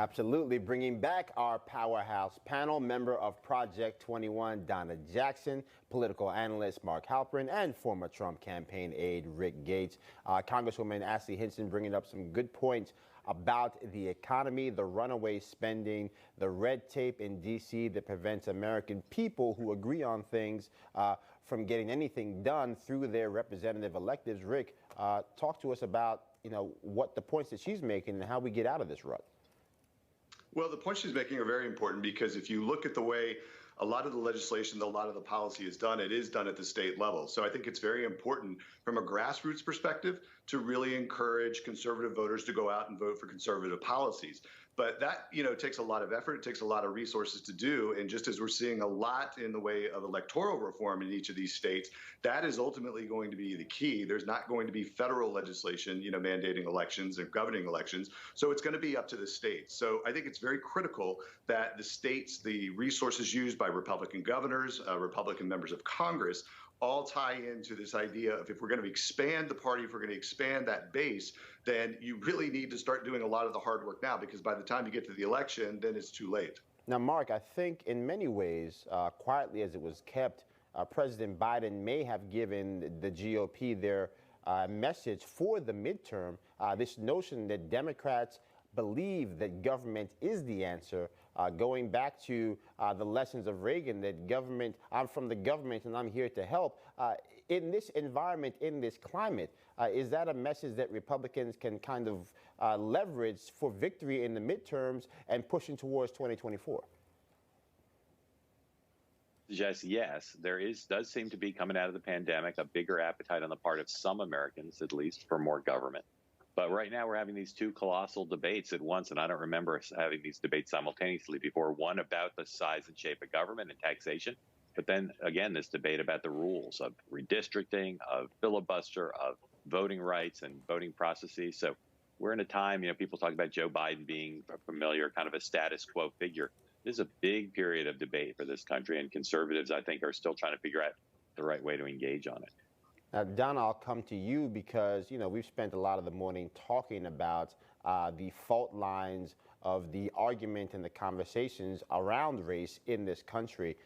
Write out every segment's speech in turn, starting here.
Absolutely. Bringing back our powerhouse panel, member of Project 21, Donna Jackson, political analyst Mark Halperin, and former Trump campaign aide Rick Gates. Congresswoman Ashley Hinson bringing up some good points about the economy, the runaway spending, the red tape in D.C. that prevents American people who agree on things from getting anything done through their representative electives. Rick, talk to us about, what the points that she's making and how we get out of this rut. Well, the points she's making are very important because if you look at the way a lot of the legislation, a lot of the policy is done, it is done at the state level. So I think it's very important from a grassroots perspective to really encourage conservative voters to go out and vote for conservative policies. But that, takes a lot of effort. It takes a lot of resources to do. And just as we're seeing a lot in the way of electoral reform in each of these states, that is ultimately going to be the key. There's not going to be federal legislation, mandating elections and governing elections. So it's going to be up to the states. So I think it's very critical that the states, the resources used by Republican governors, Republican members of Congress, all tie into this idea of if we're going to expand the party, if we're going to expand that base, then you really need to start doing a lot of the hard work now, because by the time you get to the election, then it's too late. Now, Mark, I think in many ways, quietly as it was kept, President Biden may have given the GOP their message for the midterm, this notion that Democrats believe that government is the answer, going back to the lessons of Reagan, that government, I'm from the government and I'm here to help. In this environment, in this climate, is that a message that Republicans can kind of leverage for victory in the midterms and pushing towards 2024? Jess, yes, does seem to be, coming out of the pandemic, a bigger appetite on the part of some Americans, at least, for more government. But right now we're having these two colossal debates at once, and I don't remember us having these debates simultaneously before. One about the size and shape of government and taxation, but then again this debate about the rules of redistricting, of filibuster, of voting rights and voting processes. So we're in a time, people talk about Joe Biden being a familiar kind of a status quo figure. This is a big period of debate for this country, and conservatives, I think, are still trying to figure out the right way to engage on it. Now, Donna, I'll come to you because, we've spent a lot of the morning talking about the fault lines of the argument and the conversations around race in this country.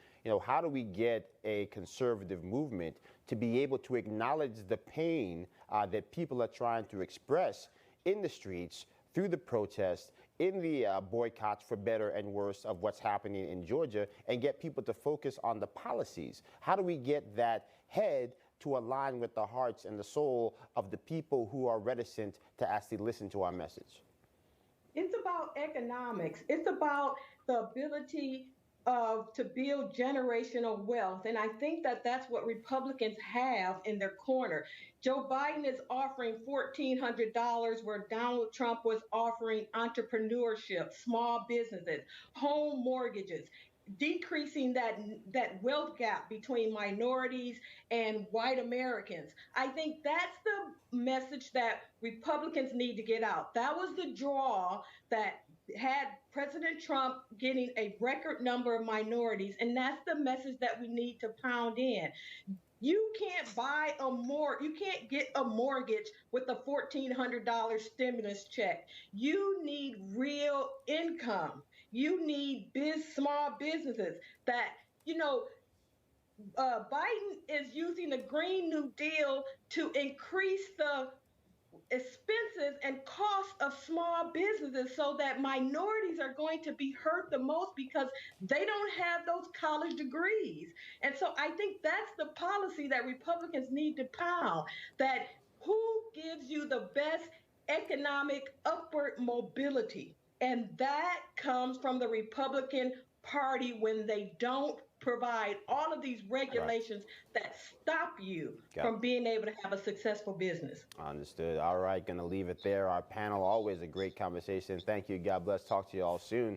How do we get a conservative movement to be able to acknowledge the pain that people are trying to express in the streets, through the protests, in the boycotts for better and worse of what's happening in Georgia, and get people to focus on the policies? How do we get that head to align with the hearts and the soul of the people who are reticent to actually listen to our message? It's about economics. It's about the ability to build generational wealth. And I think that that's what Republicans have in their corner. Joe Biden is offering $1,400 where Donald Trump was offering entrepreneurship, small businesses, home mortgages, decreasing that wealth gap between minorities and white Americans. I think that's the message that Republicans need to get out. That was the draw that had President Trump getting a record number of minorities, and that's the message that we need to pound in. You can't you can't get a mortgage with a $1,400 stimulus check. You need real income. You need small businesses that, Biden is using the Green New Deal to increase the expenses and costs of small businesses so that minorities are going to be hurt the most because they don't have those college degrees. And so I think that's the policy that Republicans need to pound, that who gives you the best economic upward mobility? And that comes from the Republican Party when they don't provide all of these regulations that stop you from being able to have a successful business. Understood. All right, going to leave it there. Our panel, always a great conversation. Thank you. God bless. Talk to you all soon.